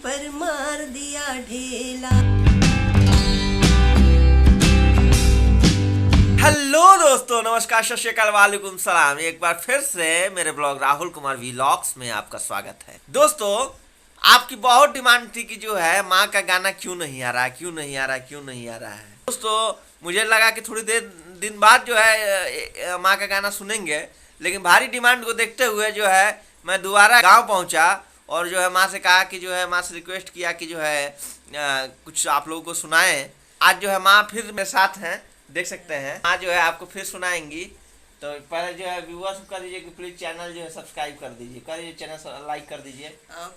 पर मार दिया ढेला। हेलो दोस्तों, नमस्कार, सत श्री अकाल, वालेकुम सलाम। एक बार फिर से मेरे ब्लॉग राहुल कुमार व्लॉग्स में आपका स्वागत है। दोस्तों, आपकी बहुत डिमांड थी कि जो है माँ का गाना क्यों नहीं आ रहा है। दोस्तों, मुझे लगा कि थोड़ी देर दिन बाद जो है माँ का गाना सुनेंगे, लेकिन भारी डिमांड को देखते हुए जो है मैं दोबारा गांव पहुंचा और जो है माँ से कहा कि जो है माँ से रिक्वेस्ट किया कि जो है कुछ आप लोगों को सुनाएं। आज जो है माँ फिर मेरे साथ हैं, देख सकते हैं। माँ जो है आपको फिर सुनाएंगी। तो पहले जो है व्यूअर्स कर दीजिए कि प्लीज चैनल जो है सब्सक्राइब कर दीजिए, चैनल लाइक कर दीजिए।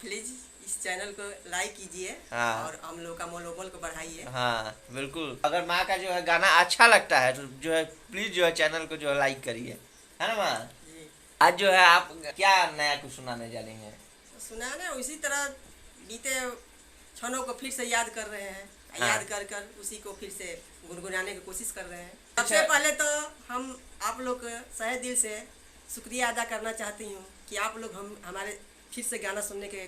प्लीज इस चैनल को लाइक कीजिए। हाँ। और हम लोग का मनोबल को बढ़ाइए। हाँ बिल्कुल, अगर माँ का जो है गाना अच्छा लगता है तो जो है प्लीज जो है चैनल को जो है लाइक करिए, है ना माँ। आज जो है आप क्या नया कुछ सुनाने जा रही हैं? सुनाने उसी तरह बीते क्षणों को फिर से याद कर रहे हैं। हाँ। याद कर कर उसी को फिर से गुनगुनाने की कोशिश कर रहे हैं। सबसे पहले तो हम आप लोग सहे दिल से शुक्रिया अदा करना चाहती हूँ कि आप लोग हमारे फिर से गाना सुनने के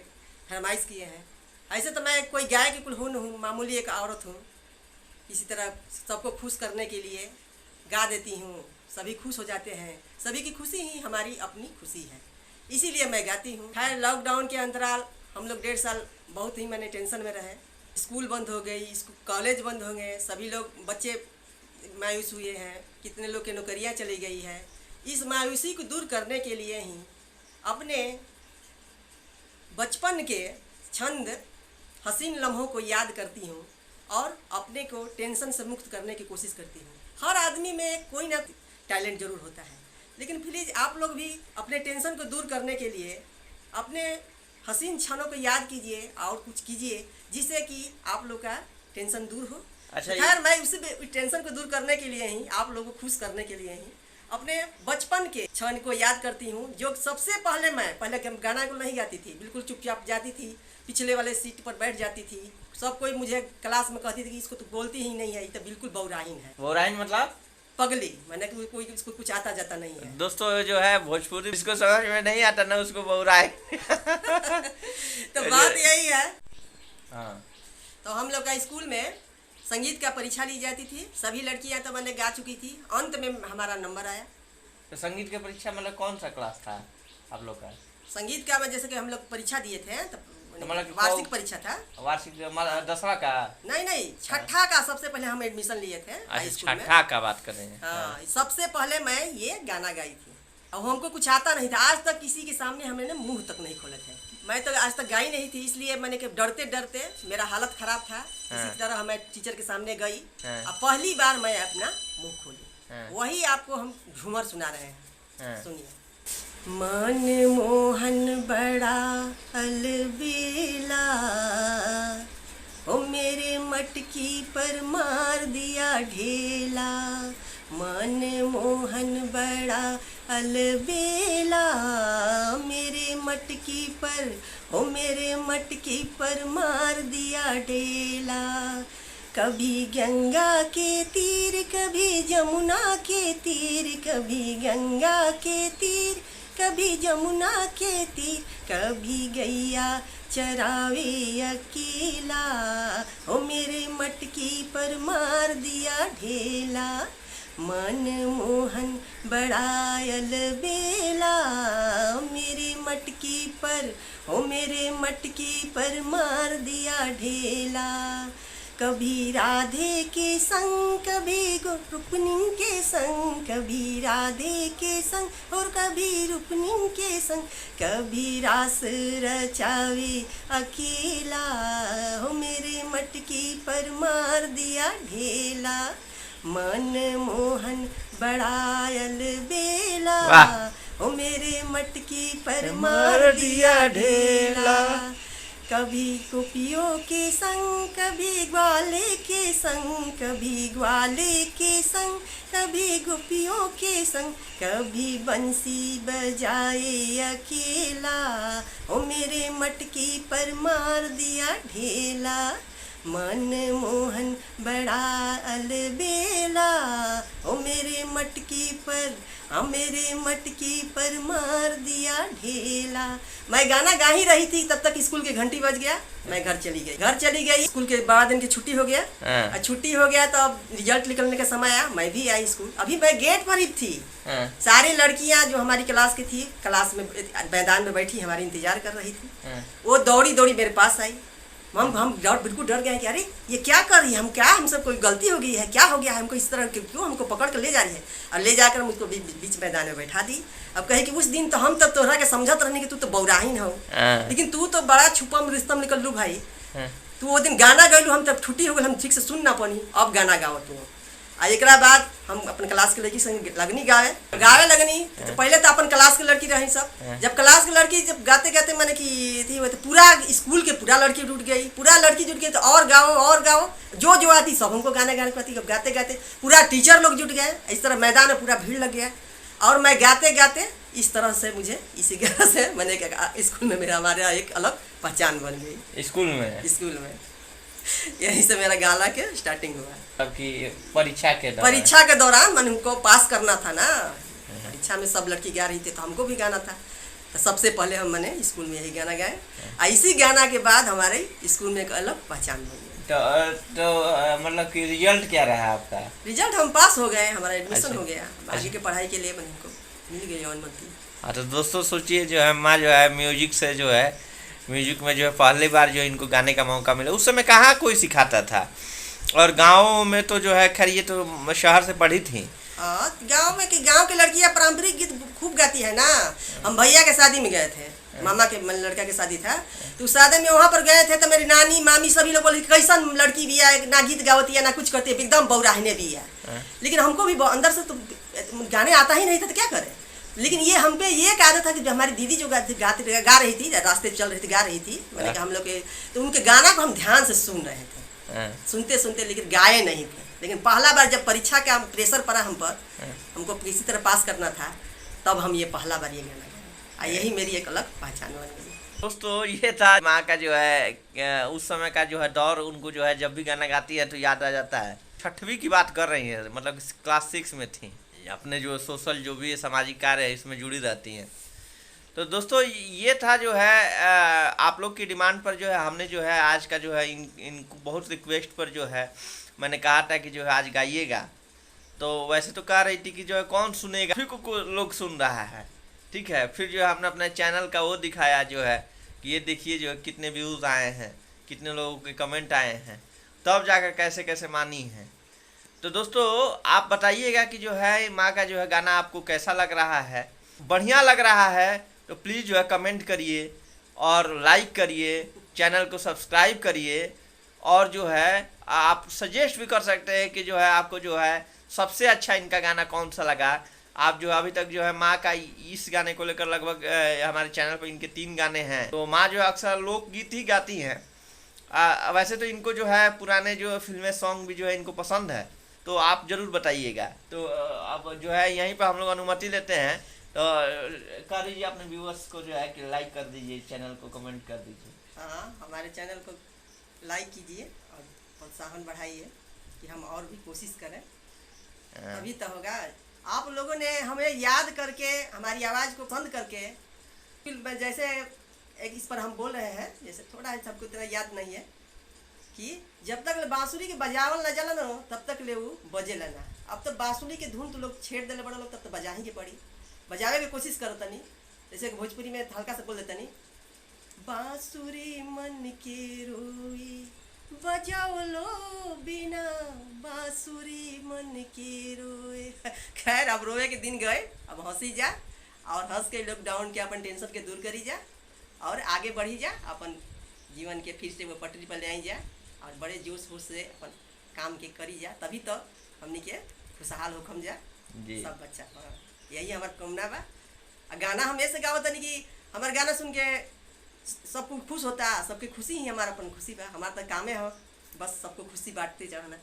फरमाइश किए हैं। ऐसे तो मैं कोई गाय की कुल हूँ, मामूली एक औरत हूँ। इसी तरह सबको खुश करने के लिए गा देती हूँ, सभी खुश हो जाते हैं। सभी की खुशी ही हमारी अपनी खुशी है, इसीलिए मैं गाती हूँ। खैर, लॉकडाउन के अंतराल हम लोग 1.5 साल बहुत ही मैंने टेंशन में रहे। स्कूल बंद हो गई, कॉलेज बंद हो गए, सभी लोग बच्चे मायूस हुए हैं, कितने लोग की नौकरियां चली गई है। इस मायूसी को दूर करने के लिए ही अपने बचपन के छंद हसीन लम्हों को याद करती हूँ और अपने को टेंशन से मुक्त करने की कोशिश करती हूँ। हर आदमी में कोई ना टैलेंट जरूर होता है, लेकिन प्लीज़ आप लोग भी अपने टेंशन को दूर करने के लिए अपने हसीन क्षणों को याद कीजिए और कुछ कीजिए जिससे कि आप लोग का टेंशन दूर हो। अच्छा, खैर, मैं उसी टेंशन को दूर करने के लिए ही, आप लोगों को खुश करने के लिए ही अपने बचपन के क्षण को याद करती हूँ। जो सबसे पहले मैं गाना को नहीं गाती थी, बिल्कुल चुपचाप जाती थी, पिछले वाले सीट पर बैठ जाती थी। सब कोई मुझे क्लास में कहती थी कि इसको तो बोलती ही नहीं है, ये तो बिल्कुल बौराहीन है। बौराहीन मतलब पगली, मैंने कोई इसको कुछ आता जाता नहीं है। दोस्तों, जो है भोजपुरी जिसको समझ में नहीं आता ना उसको बौराए। तो बात यही है। हाँ। तो हम लोग का स्कूल में संगीत का परीक्षा ली जाती थी। सभी लड़कियां तो मैंने गा चुकी थी। अंत में हमारा नंबर आया। तो संगीत की परीक्षा मतलब कौन सा क्लास था आप लोग का? संगीत का में जैसे कि हम लोग परीक्षा दिए थे तो मतलब वार्षिक परीक्षा था। वार्षिक 10वां का? नहीं, छठा का सबसे पहले हम एडमिशन लिए थे हाई स्कूल में। छठा का बात कर रहे हैं? हाँ, सबसे पहले मैं ये गाना गाई थी और हमको कुछ आता नहीं था। आज तक किसी के सामने हमने मुंह तक नहीं खोले थे। मैं तो आज तक गाई नहीं थी, इसलिए मैंने कि डरते डरते मेरा हालत खराब था। इसी तरह मैं टीचर के सामने गई और पहली बार मैं अपना मुंह खोली। वही आपको हम झूमर सुना रहे हैं, सुनिए। मन मोहन बड़ा अलबेला, ओ मेरे मटकी पर मार दिया ढेला। मन मोहन बड़ा अलबेला, मेरे मटकी पर, ओ मेरे मटकी पर मार दिया ढेला। कभी गंगा के तीर, कभी जमुना के तीर, कभी गंगा के तीर, कभी जमुना के तीर, कभी गैया चरावे अकेला, ओ मेरे मटकी पर मार दिया ढेला। मन मोहन बड़ा अलबेला, मेरे मटकी पर, ओ मेरे मटकी पर मार दिया ढेला। कभी राधे के संग, कभी रुक्मिणी के संग, कभी राधे के संग और कभी रुक्मिणी के संग, कभी रास रचावे अकेला, हो मेरे मटकी पर मार दिया ढेला। मन मोहन बड़ा अलबेला, ओ मेरे मटकी पर मार दिया ढेला। कभी गोपियों के संग, कभी ग्वाले के संग, कभी ग्वाले के संग, कभी गोपियों के संग, कभी बंसी बजाए अकेला, ओ मेरे मटकी पर मार दिया ढेला। मन मोहन बड़ा अलबेला, ओ मेरे मटकी पर, मेरे मटकी पर मार दिया ढेला। मैं गाना गा ही रही थी, तब तक स्कूल के घंटी बज गया। मैं घर चली गई। स्कूल के 12 दिन की छुट्टी हो गया। छुट्टी हो गया तो अब रिजल्ट निकलने का समय आया, मैं भी आई स्कूल। अभी मैं गेट पर ही थी। सारी लड़कियां जो हमारी क्लास की थी, क्लास में मैदान में बैठी हमारी इंतजार कर रही थी। वो दौड़ी दौड़ी मेरे पास आई। हम बिल्कुल डर गए कि अरे ये क्या कर रही है, हमसे कोई गलती हो गई है, क्या हो गया है, हमको इस तरह क्यों हमको पकड़ कर ले जा रही है। और ले जाकर मुझको बीच मैदान में बैठा दी। अब कहे कि उस दिन तो हम तब तोहरा के समझत रहने कि तू तो बौराही न हो, लेकिन तू तो बड़ा छुपम रिश्तम निकल लू भाई। तू वो दिन गाना गैलू, हम तब छुट्टी हो गई, हम ठीक से सुन ना पानी। अब गाना गाओ तू। एक बाद हम अपन क्लास के लड़की संग लगनी गावे लगनी। तो पहले तो अपन क्लास के लड़की रही सब। जब क्लास की लड़की जब गाते गाते मैंने कि थी, तो पूरा स्कूल के पूरा लड़की जुट गई, तो और गाओ जो आती सब हमको गाने पाती। गाते गाते पूरा टीचर लोग जुट गए। इस तरह मैदान में पूरा भीड़ लग गया। और मैं गाते गाते इस तरह से मुझे इसी तरह से मैंने स्कूल में हमारा एक अलग पहचान बन गई। स्कूल में यही से मेरा गाना के स्टार्टिंग हुआ। परीक्षा के दौरान मैंने उनको पास करना था ना। परीक्षा में सब लड़की गा रही थी तो हमको भी गाना था। तो सबसे पहले मैंने स्कूल में यही गाना गाया। इसी गाना के बाद हमारे स्कूल में एक अलग पहचान बन गई। तो मतलब कि रिजल्ट क्या रहा आपका? रिजल्ट हम पास हो गए, हमारा एडमिशन हो गया। आगे की पढ़ाई के लिए मैंने हमको मिल गई अनुमति। हाँ, तो दोस्तों सोचिए जो है माँ जो है म्यूजिक में जो है पहली बार जो इनको गाने का मौका मिला। उस समय कहाँ कोई सिखाता था, और गाँव में तो जो है खैर ये तो शहर से पढ़ी थी। गांव के लड़कियां पारंपरिक गीत खूब गाती है ना। हम भैया के शादी में गए थे, मामा के लड़का के शादी था, तो शादी में वहाँ पर गए थे। तो मेरी नानी मामी सभी लोग बोले कैसन लड़की भी है, ना गीत गावती है ना कुछ करती है, एकदम बौराहने भी है। लेकिन हमको भी अंदर से तो गाने आता ही नहीं था, तो क्या करें। लेकिन ये हम पे ये एक आदत था कि हमारी दीदी जो गा रही थी, रास्ते चल रही थी, गा रही थी, मैंने कहा हम लोग के, तो उनके गाना को हम ध्यान से सुन रहे थे, सुनते लेकिन गाए नहीं थे। लेकिन पहला बार जब परीक्षा का प्रेशर पड़ा हम पर, हमको किसी तरह पास करना था, तब हम ये पहला बार ये गाना गाए। यही मेरी एक अलग पहचान बन गई। दोस्तों ये था माँ का जो है उस समय का जो है दौर। उनको जो है जब भी गाना गाती है तो याद आ जाता है। 6वीं की बात कर रही है, मतलब क्लास 6 में थी। अपने जो सोशल जो भी सामाजिक कार्य है इसमें जुड़ी रहती हैं। तो दोस्तों ये था जो है आप लोग की डिमांड पर जो है हमने जो है आज का जो है इनको बहुत रिक्वेस्ट पर जो है मैंने कहा था कि जो है आज गाइएगा। तो वैसे तो कह रही थी कि जो है कौन सुनेगा, फिर को लोग सुन रहा है, ठीक है। फिर जो है हमने अपने चैनल का वो दिखाया जो है कि ये देखिए जो है कितने व्यूज़ आए हैं, कितने लोगों के कमेंट आए हैं, तब जाकर कैसे कैसे मानी है। तो दोस्तों आप बताइएगा कि जो है माँ का जो है गाना आपको कैसा लग रहा है। बढ़िया लग रहा है तो प्लीज़ जो है कमेंट करिए और लाइक करिए, चैनल को सब्सक्राइब करिए, और जो है आप सजेस्ट भी कर सकते हैं कि जो है आपको जो है सबसे अच्छा इनका गाना कौन सा लगा। आप जो अभी तक जो है माँ का इस गाने को लेकर लगभग हमारे चैनल पर इनके 3 गाने हैं। तो माँ जो है अक्सर लोकगीत ही गाती हैं। वैसे तो इनको जो है पुराने जो फिल्में सॉन्ग भी जो है इनको पसंद है, तो आप ज़रूर बताइएगा। तो अब जो है यहीं पर हम लोग अनुमति लेते हैं। तो कर दीजिए अपने व्यूअर्स को जो है कि लाइक कर दीजिए, चैनल को कमेंट कर दीजिए। हाँ, हमारे चैनल को लाइक कीजिए और प्रोत्साहन बढ़ाइए कि हम और भी कोशिश करें, तभी तो होगा। आप लोगों ने हमें याद करके, हमारी आवाज़ को बंद करके, जैसे एक इस पर हम बोल रहे हैं, जैसे थोड़ा है सबको इतना याद नहीं है कि जब तक बांसुरी के बजावल न जला ना तब तक ले वो बजे लेना। अब तो बांसुरी के धुन तो लोग छेड़ देने बड़ा लोग, तब तो बजा ही के पड़ी, बजावे की कोशिश करो तनी। जैसे भोजपुरी में हल्का से बोल देता नहीं, बांसुरी मन के रोई बजाओ लो बिना बांसुरी मन के रोए। खैर अब रोए के दिन गए, अब हंसी जा और हंस के लॉकडाउन के अपन टेंशन के दूर करी जा और आगे बढ़ी जा, अपन जीवन के फिर से वो पटरी पर ले आई जा और बड़े जोश होश से अपन काम के करी जा, तभी तो हमनी के खुशहाल होखम जा सब बच्चा। यही हमार कामना बा। गाना हम ऐसे गावत तनी कि हमार गाना सुन के सबको खुश होता, सबके खुशी ही हमारा अपन खुशी बा। हमारा तो कामे हो बस सबको खुशी बांटते जाना।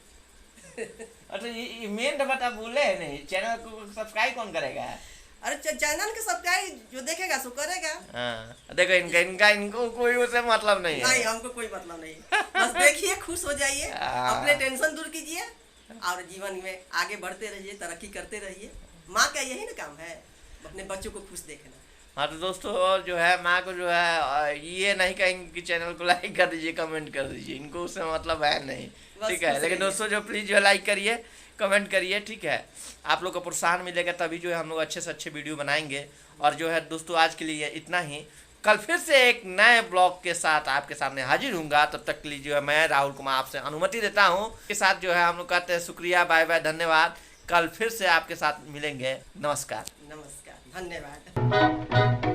अच्छा ये मेन बता बोले नहीं, चैनल को सब्सक्राइब कौन करेगा? अरे चैनल के सब्सक्राइब जो देखेगा सो करेगा। देखो इनको कोई उससे मतलब नहीं है। नहीं, हमको कोई मतलब नहीं, बस देखिए खुश हो जाइए, अपने टेंशन दूर कीजिए और जीवन में आगे बढ़ते रहिए, तरक्की करते रहिए। माँ का यही ना काम है, अपने बच्चों को खुश देखना। हाँ तो दोस्तों, और जो है माँ को जो है ये नहीं कहेंगे कि चैनल को लाइक कर दीजिए, कमेंट कर दीजिए, इनको उससे मतलब है नहीं, बस ठीक है। खुश लेकिन रहिए। दोस्तों जो प्लीज़ जो है लाइक करिए, कमेंट करिए, ठीक है। आप लोग को प्रोत्साहन मिलेगा तभी जो है हम लोग अच्छे से अच्छे वीडियो बनाएंगे। और जो है दोस्तों आज के लिए इतना ही, कल फिर से एक नए ब्लॉग के साथ आपके सामने हाजिर हूँगा। तब तक के लिए जो है मैं राहुल कुमार आपसे अनुमति देता हूँ। के साथ जो है हम लोग कहते हैं शुक्रिया, बाय बाय, धन्यवाद। कल फिर से आपके साथ मिलेंगे। नमस्कार। नमस्कार, धन्यवाद।